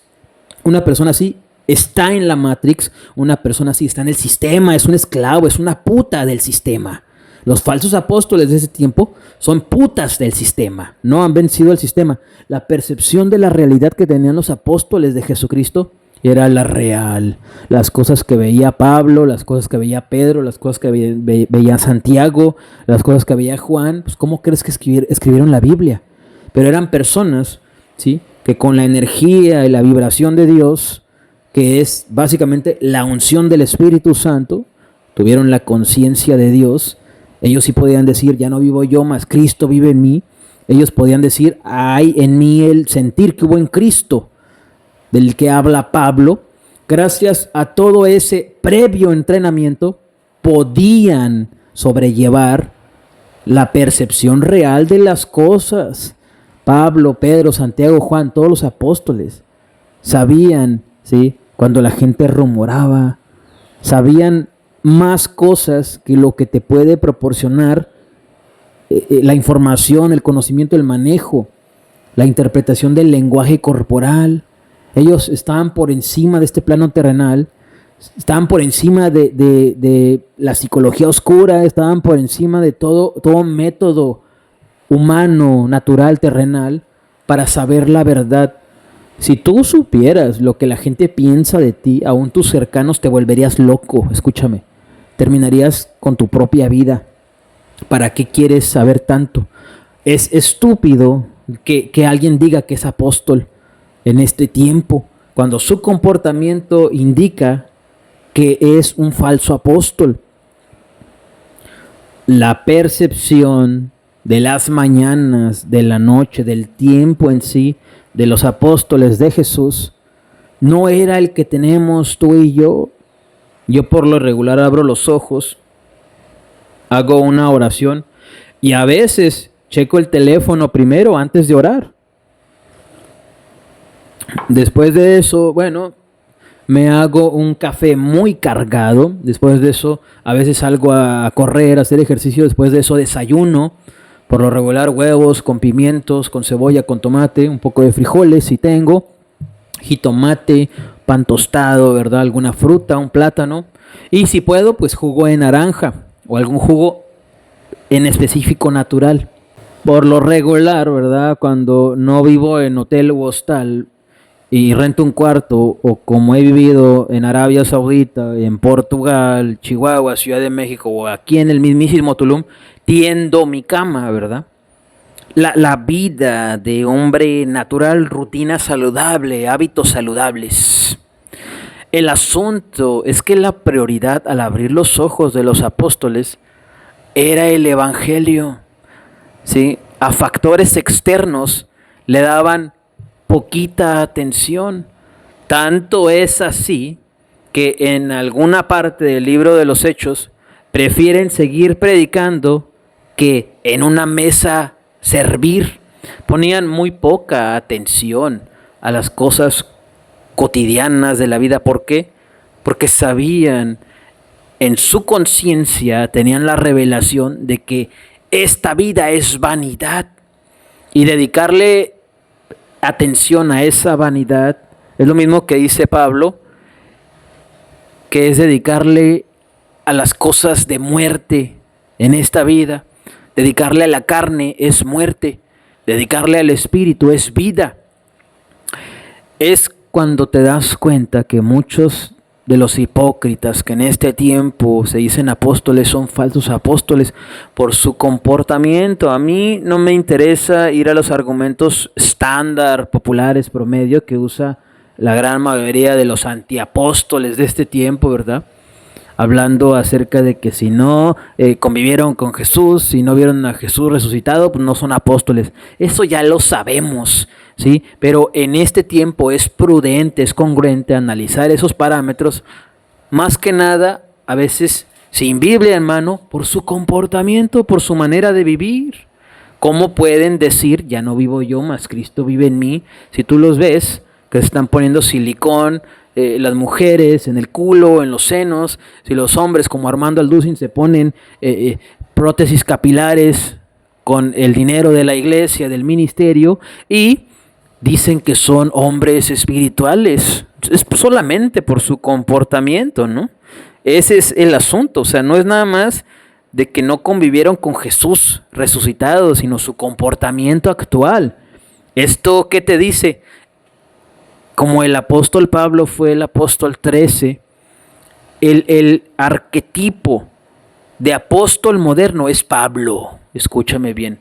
Una persona así está en la Matrix. Una persona así está en el sistema, es un esclavo, es una puta del sistema. Los falsos apóstoles de ese tiempo son putas del sistema, no han vencido el sistema. La percepción de la realidad que tenían los apóstoles de Jesucristo era la real. Las cosas que veía Pablo, las cosas que veía Pedro, las cosas que veía Santiago, las cosas que veía Juan, pues ¿cómo crees que escribieron la Biblia? Pero eran personas, ¿sí?, que con la energía y la vibración de Dios, que es básicamente la unción del Espíritu Santo, tuvieron la conciencia de Dios. Ellos sí podían decir, ya no vivo yo, mas Cristo vive en mí. Ellos podían decir, hay en mí el sentir que hubo en Cristo, del que habla Pablo. Gracias a todo ese previo entrenamiento, podían sobrellevar la percepción real de las cosas. Pablo, Pedro, Santiago, Juan, todos los apóstoles sabían, ¿sí?, cuando la gente rumoraba, sabían más cosas que lo que te puede proporcionar la información, el conocimiento, el manejo, la interpretación del lenguaje corporal. Ellos estaban por encima de este plano terrenal, estaban por encima de la psicología oscura, estaban por encima de todo método humano, natural, terrenal, para saber la verdad. Si tú supieras lo que la gente piensa de ti, aún tus cercanos, te volverías loco, escúchame. Terminarías con tu propia vida. ¿Para qué quieres saber tanto? Es estúpido que alguien diga que es apóstol en este tiempo, cuando su comportamiento indica que es un falso apóstol. La percepción de las mañanas, de la noche, del tiempo en sí, de los apóstoles de Jesús, no era el que tenemos tú y yo. Yo por lo regular abro los ojos, hago una oración y a veces checo el teléfono primero antes de orar. Después de eso, bueno, me hago un café muy cargado. Después de eso, a veces salgo a correr, a hacer ejercicio. Después de eso, desayuno. Por lo regular, huevos con pimientos, con cebolla, con tomate, un poco de frijoles si tengo, jitomate, pan tostado, ¿verdad? Alguna fruta, un plátano. Y si puedo, pues jugo de naranja o algún jugo en específico natural. Por lo regular, ¿verdad? Cuando no vivo en hotel u hostal y rento un cuarto, o como he vivido en Arabia Saudita, en Portugal, Chihuahua, Ciudad de México, o aquí en el mismísimo Tulum, tiendo mi cama, ¿verdad? La vida de hombre natural, rutina saludable, hábitos saludables. El asunto es que la prioridad al abrir los ojos de los apóstoles era el evangelio, ¿sí? A factores externos le daban poquita atención. Tanto es así que en alguna parte del libro de los Hechos prefieren seguir predicando que en una mesa servir. Ponían muy poca atención a las cosas cotidianas de la vida. ¿Por qué? Porque sabían, en su conciencia tenían la revelación de que esta vida es vanidad, y dedicarle atención a esa vanidad es lo mismo que dice Pablo, que es dedicarle a las cosas de muerte en esta vida. Dedicarle a la carne es muerte, dedicarle al espíritu es vida. Es cuando te das cuenta que muchos de los hipócritas que en este tiempo se dicen apóstoles son falsos apóstoles por su comportamiento. A mí no me interesa ir a los argumentos estándar, populares, promedio, que usa la gran mayoría de los antiapóstoles de este tiempo, ¿verdad? Hablando acerca de que si no convivieron con Jesús, si no vieron a Jesús resucitado, pues no son apóstoles. Eso ya lo sabemos, ¿sí? Pero en este tiempo es prudente, es congruente analizar esos parámetros, más que nada, a veces sin Biblia en mano, por su comportamiento, por su manera de vivir. ¿Cómo pueden decir, ya no vivo yo, mas Cristo vive en mí? Si tú los ves, que se están poniendo silicón, las mujeres en el culo, en los senos, si los hombres como Armando Alducin se ponen prótesis capilares con el dinero de la iglesia, del ministerio, y dicen que son hombres espirituales, es solamente por su comportamiento, ¿no? Ese es el asunto, o sea, no es nada más de que no convivieron con Jesús resucitado, sino su comportamiento actual. ¿Esto qué te dice? Como el apóstol Pablo fue el apóstol 13, el arquetipo de apóstol moderno es Pablo. Escúchame bien.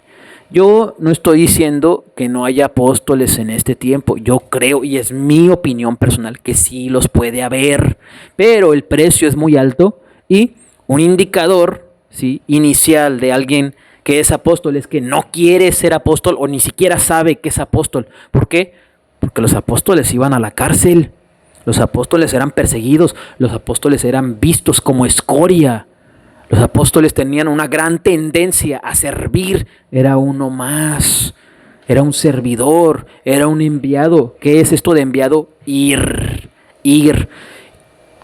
Yo no estoy diciendo que no haya apóstoles en este tiempo. Yo creo, y es mi opinión personal, que sí los puede haber, pero el precio es muy alto, y un indicador, ¿sí?, inicial de alguien que es apóstol es que no quiere ser apóstol o ni siquiera sabe que es apóstol. ¿Por qué? Porque los apóstoles iban a la cárcel, los apóstoles eran perseguidos, los apóstoles eran vistos como escoria, los apóstoles tenían una gran tendencia a servir, era uno más, era un servidor, era un enviado. ¿Qué es esto de enviado? Ir.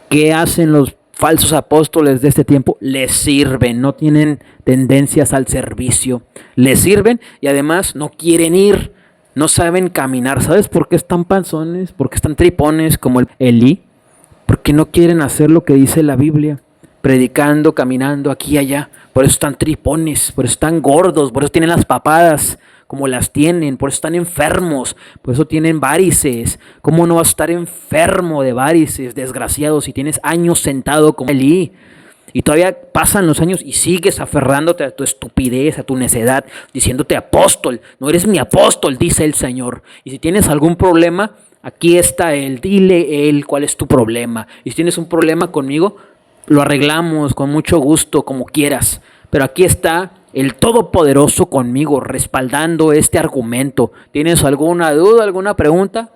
¿Qué hacen los falsos apóstoles de este tiempo? Les sirven, no tienen tendencias al servicio, les sirven y además no quieren ir. No saben caminar. ¿Sabes por qué están panzones? ¿Por qué están tripones como el Elí? Porque no quieren hacer lo que dice la Biblia. Predicando, caminando aquí y allá. Por eso están tripones, por eso están gordos, por eso tienen las papadas como las tienen, por eso están enfermos, por eso tienen varices. ¿Cómo no vas a estar enfermo de varices, desgraciado, si tienes años sentado como Elí? Y todavía pasan los años y sigues aferrándote a tu estupidez, a tu necedad, diciéndote apóstol. No eres mi apóstol, dice el Señor. Y si tienes algún problema, aquí está Él. Dile Él cuál es tu problema. Y si tienes un problema conmigo, lo arreglamos con mucho gusto, como quieras. Pero aquí está el Todopoderoso conmigo, respaldando este argumento. ¿Tienes alguna duda, alguna pregunta?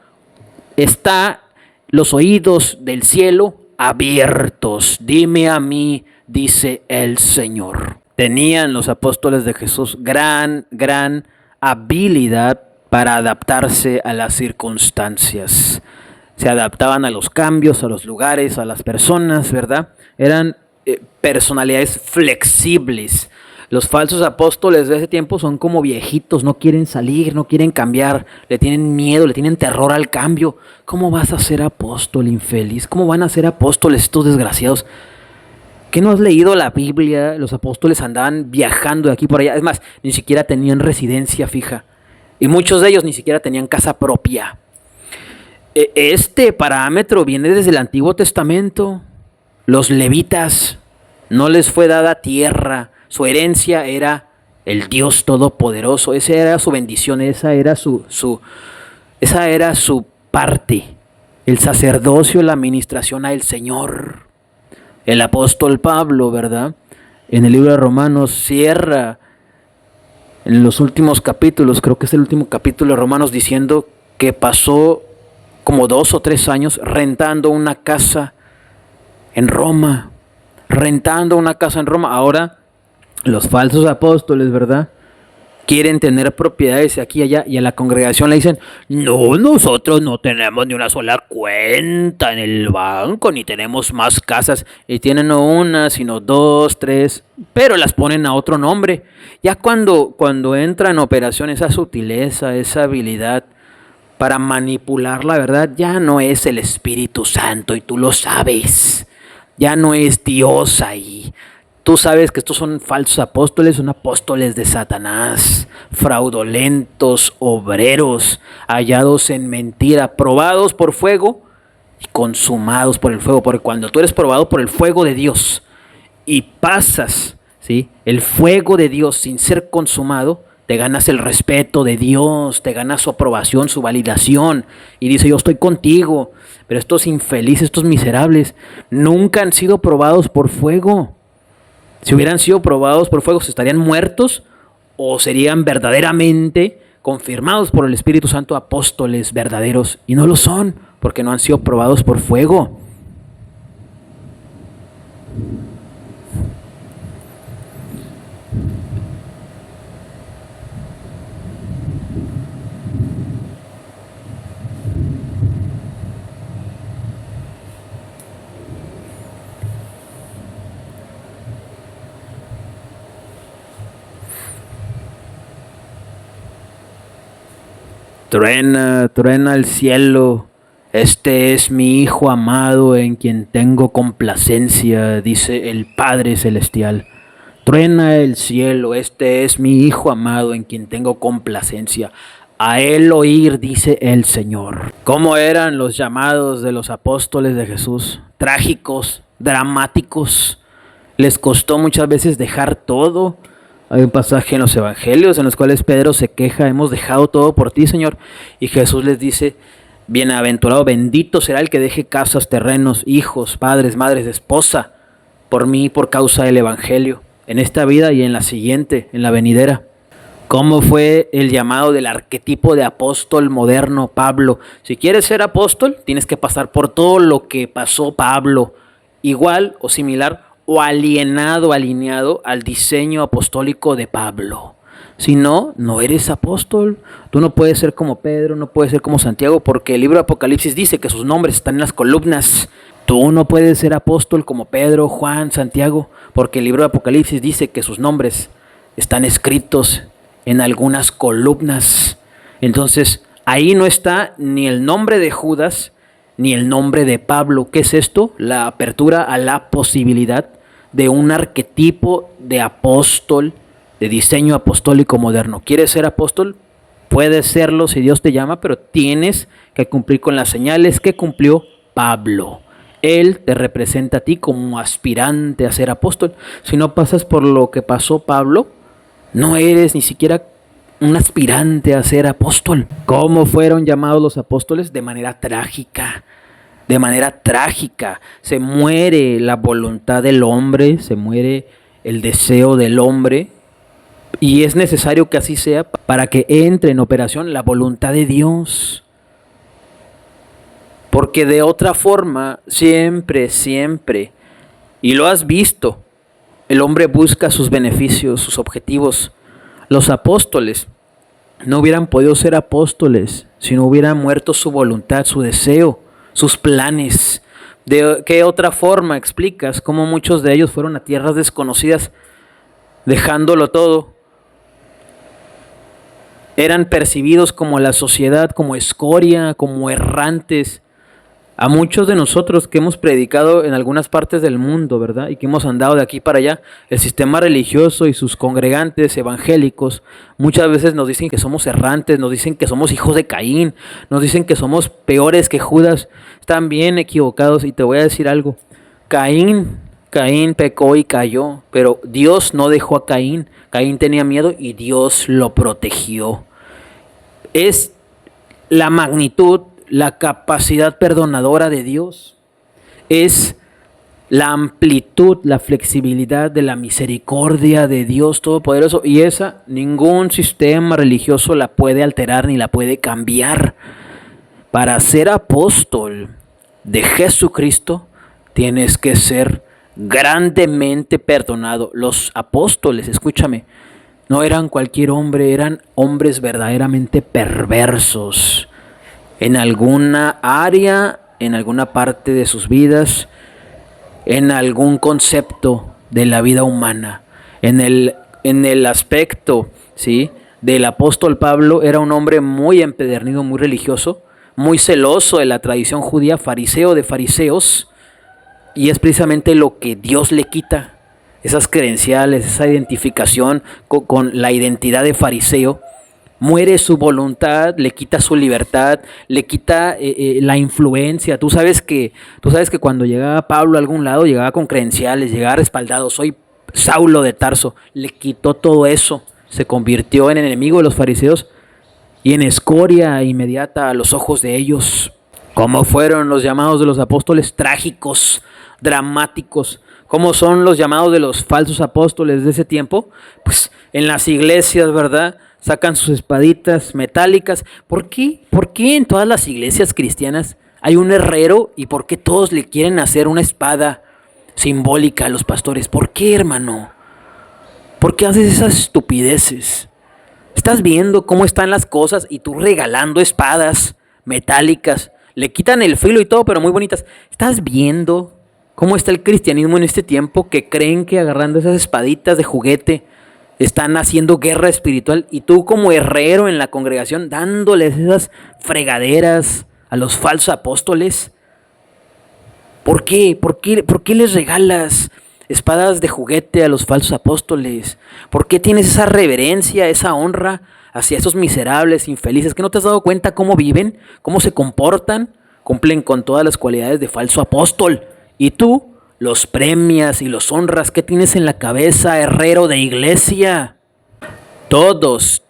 Está los oídos del cielo abiertos. Dime a mí, dice el Señor. Tenían los apóstoles de Jesús gran habilidad para adaptarse a las circunstancias. Se adaptaban a los cambios, a los lugares, a las personas, ¿verdad? Eran personalidades flexibles. Los falsos apóstoles de ese tiempo son como viejitos, no quieren salir, no quieren cambiar, le tienen miedo, le tienen terror al cambio. ¿Cómo vas a ser apóstol, infeliz? ¿Cómo van a ser apóstoles estos desgraciados? ¿Qué no has leído la Biblia? Los apóstoles andaban viajando de aquí por allá. Es más, ni siquiera tenían residencia fija. Y muchos de ellos ni siquiera tenían casa propia. Este parámetro viene desde el Antiguo Testamento. Los levitas no les fue dada tierra. Su herencia era el Dios Todopoderoso. Esa era su bendición, esa era su parte. El sacerdocio, la administración al Señor. El apóstol Pablo, ¿verdad? En el libro de Romanos cierra en los últimos capítulos, creo que es el último capítulo de Romanos, diciendo que pasó como 2 o 3 años rentando una casa en Roma. Ahora los falsos apóstoles, ¿verdad? Quieren tener propiedades aquí y allá, y a la congregación le dicen: no, nosotros no tenemos ni una sola cuenta en el banco, ni tenemos más casas, y tienen no una, sino 2, 3, pero las ponen a otro nombre. Ya cuando entra en operación esa sutileza, esa habilidad para manipular la verdad, ya no es el Espíritu Santo, y tú lo sabes, ya no es Dios ahí. Tú sabes que estos son falsos apóstoles, son apóstoles de Satanás, fraudulentos, obreros, hallados en mentira, probados por fuego y consumados por el fuego. Porque cuando tú eres probado por el fuego de Dios y pasas, ¿sí?, el fuego de Dios sin ser consumado, te ganas el respeto de Dios, te ganas su aprobación, su validación. Y dice: yo estoy contigo. Pero estos infelices, estos miserables, nunca han sido probados por fuego. Si hubieran sido probados por fuego, ¿se estarían muertos o serían verdaderamente confirmados por el Espíritu Santo apóstoles verdaderos? Y no lo son, porque no han sido probados por fuego. Truena, truena el cielo. Este es mi Hijo amado en quien tengo complacencia, dice el Padre Celestial. Truena el cielo. Este es mi Hijo amado en quien tengo complacencia. A él oír, dice el Señor. ¿Cómo eran los llamados de los apóstoles de Jesús? Trágicos, dramáticos. Les costó muchas veces dejar todo. Hay un pasaje en los evangelios en los cuales Pedro se queja: hemos dejado todo por ti, Señor. Y Jesús les dice: bienaventurado, bendito será el que deje casas, terrenos, hijos, padres, madres, esposa, por mí, por causa del evangelio, en esta vida y en la siguiente, en la venidera. ¿Cómo fue el llamado del arquetipo de apóstol moderno, Pablo? Si quieres ser apóstol, tienes que pasar por todo lo que pasó Pablo, igual o similar, o alineado al diseño apostólico de Pablo. Si no, no eres apóstol. Tú no puedes ser como Pedro, no puedes ser como Santiago, porque el libro de Apocalipsis dice que sus nombres están en las columnas. Tú no puedes ser apóstol como Pedro, Juan, Santiago, porque el libro de Apocalipsis dice que sus nombres están escritos en algunas columnas. Entonces, ahí no está ni el nombre de Judas, ni el nombre de Pablo. ¿Qué es esto? La apertura a la posibilidad de un arquetipo de apóstol, de diseño apostólico moderno. ¿Quieres ser apóstol? Puedes serlo si Dios te llama, pero tienes que cumplir con las señales que cumplió Pablo. Él te representa a ti como aspirante a ser apóstol. Si no pasas por lo que pasó Pablo, no eres ni siquiera un aspirante a ser apóstol. ¿Cómo fueron llamados los apóstoles? De manera trágica. De manera trágica. Se muere la voluntad del hombre, se muere el deseo del hombre. Y es necesario que así sea para que entre en operación la voluntad de Dios. Porque de otra forma, siempre, y lo has visto, el hombre busca sus beneficios, sus objetivos. Los apóstoles no hubieran podido ser apóstoles si no hubiera muerto su voluntad, su deseo, sus planes. ¿De qué otra forma explicas cómo muchos de ellos fueron a tierras desconocidas dejándolo todo? Eran percibidos como la sociedad, como escoria, como errantes. A muchos de nosotros que hemos predicado en algunas partes del mundo, ¿verdad? Y que hemos andado de aquí para allá, el sistema religioso y sus congregantes evangélicos muchas veces nos dicen que somos errantes, nos dicen que somos hijos de Caín, nos dicen que somos peores que Judas. Están bien equivocados y te voy a decir algo. Caín pecó y cayó, pero Dios no dejó a Caín. Caín tenía miedo y Dios lo protegió. Es la magnitud, la capacidad perdonadora de Dios, es la amplitud, la flexibilidad de la misericordia de Dios Todopoderoso, y esa ningún sistema religioso la puede alterar ni la puede cambiar. Para ser apóstol de Jesucristo tienes que ser grandemente perdonado. Los apóstoles, escúchame, no eran cualquier hombre, eran hombres verdaderamente perversos. En alguna área, en alguna parte de sus vidas, en algún concepto de la vida humana. En el aspecto, ¿sí?, del apóstol Pablo, era un hombre muy empedernido, muy religioso, muy celoso de la tradición judía, fariseo de fariseos, y es precisamente lo que Dios le quita, esas credenciales, esa identificación con la identidad de fariseo. Muere su voluntad, le quita su libertad, le quita la influencia. Tú sabes que cuando llegaba Pablo a algún lado, llegaba con credenciales, llegaba respaldado. Soy Saulo de Tarso. Le quitó todo eso. Se convirtió en enemigo de los fariseos y en escoria inmediata a los ojos de ellos. ¿Cómo fueron los llamados de los apóstoles? Trágicos, dramáticos. ¿Cómo son los llamados de los falsos apóstoles de ese tiempo? Pues en las iglesias, ¿verdad?, sacan sus espaditas metálicas. ¿Por qué? ¿Por qué en todas las iglesias cristianas hay un herrero y por qué todos le quieren hacer una espada simbólica a los pastores? ¿Por qué, hermano? ¿Por qué haces esas estupideces? Estás viendo cómo están las cosas y tú regalando espadas metálicas. Le quitan el filo y todo, pero muy bonitas. ¿Estás viendo cómo está el cristianismo en este tiempo, que creen que agarrando esas espaditas de juguete están haciendo guerra espiritual, y tú como herrero en la congregación dándoles esas fregaderas a los falsos apóstoles? ¿Por qué? ¿Por qué les regalas espadas de juguete a los falsos apóstoles? ¿Por qué tienes esa reverencia, esa honra hacia esos miserables, infelices, que no te has dado cuenta cómo viven, cómo se comportan? Cumplen con todas las cualidades de falso apóstol, y tú los premias y los honras. ¿Qué tienes en la cabeza, herrero de iglesia? Todos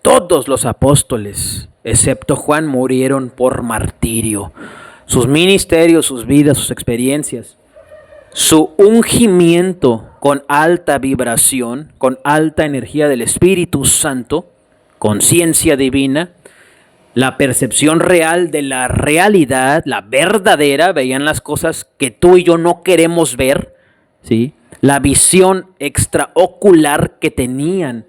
los apóstoles, excepto Juan, murieron por martirio. Sus ministerios, sus vidas, sus experiencias, su ungimiento con alta vibración, con alta energía del Espíritu Santo, conciencia divina, la percepción real de la realidad, la verdadera, veían las cosas que tú y yo no queremos ver, ¿sí? La visión extraocular que tenían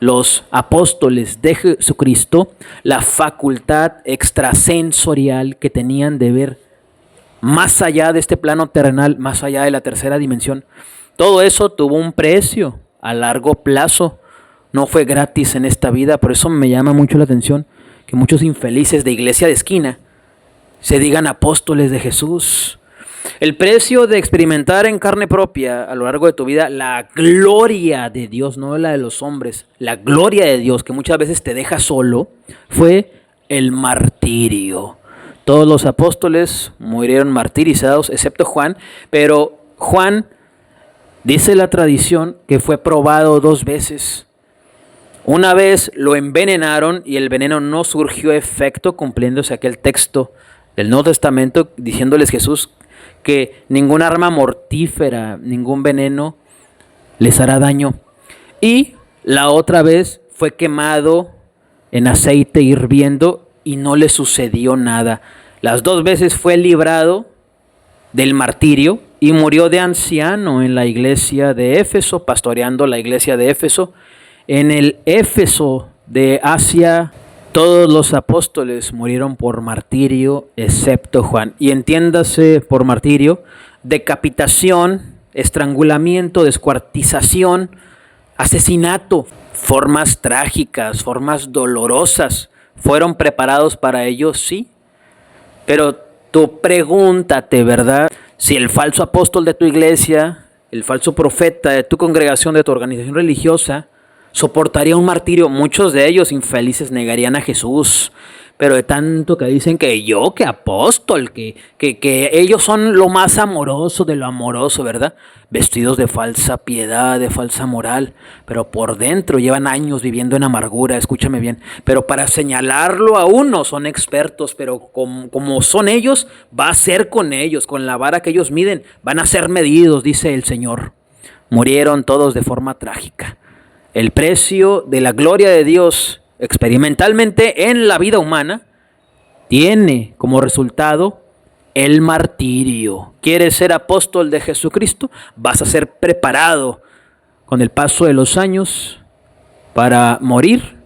los apóstoles de Jesucristo, la facultad extrasensorial que tenían de ver más allá de este plano terrenal, más allá de la tercera dimensión. Todo eso tuvo un precio a largo plazo, no fue gratis en esta vida. Por eso me llama mucho la atención que muchos infelices de iglesia de esquina se digan apóstoles de Jesús. El precio de experimentar en carne propia a lo largo de tu vida la gloria de Dios, no la de los hombres, la gloria de Dios que muchas veces te deja solo, fue el martirio. Todos los apóstoles murieron martirizados, excepto Juan, pero Juan, dice la tradición, que fue probado 2 veces. Una vez lo envenenaron y el veneno no surgió efecto, cumpliéndose aquel texto del Nuevo Testamento, diciéndoles Jesús que ningún arma mortífera, ningún veneno les hará daño. Y la otra vez fue quemado en aceite hirviendo y no le sucedió nada. Las 2 veces fue librado del martirio y murió de anciano en la iglesia de Éfeso, pastoreando la iglesia de Éfeso. En el Éfeso de Asia, todos los apóstoles murieron por martirio, excepto Juan. Y entiéndase por martirio, decapitación, estrangulamiento, descuartización, asesinato, formas trágicas, formas dolorosas. ¿Fueron preparados para ellos? Sí. Pero tú pregúntate, ¿verdad? Si el falso apóstol de tu iglesia, el falso profeta de tu congregación, de tu organización religiosa, soportaría un martirio. Muchos de ellos infelices negarían a Jesús. Pero de tanto que dicen que yo, que apóstol, que ellos son lo más amoroso de lo amoroso, ¿verdad? Vestidos de falsa piedad, de falsa moral, pero por dentro llevan años viviendo en amargura, escúchame bien. Pero para señalarlo a uno son expertos, pero como son ellos, va a ser con ellos, con la vara que ellos miden, van a ser medidos, dice el Señor. Murieron todos de forma trágica. El precio de la gloria de Dios experimentalmente en la vida humana tiene como resultado el martirio. ¿Quieres ser apóstol de Jesucristo? Vas a ser preparado con el paso de los años para morir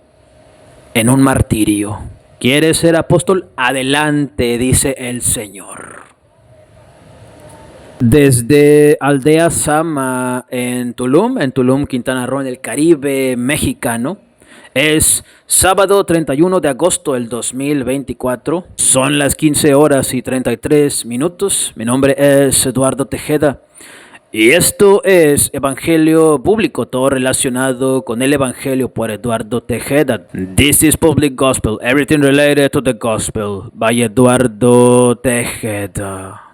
en un martirio. ¿Quieres ser apóstol? Adelante, dice el Señor. Desde Aldea Sama en Tulum, Quintana Roo, en el Caribe mexicano, es sábado 31 de agosto del 2024. Son las 15:33. Mi nombre es Eduardo Tejeda. Y esto es Evangelio Público, todo relacionado con el Evangelio por Eduardo Tejeda. This is Public Gospel, everything related to the Gospel by Eduardo Tejeda.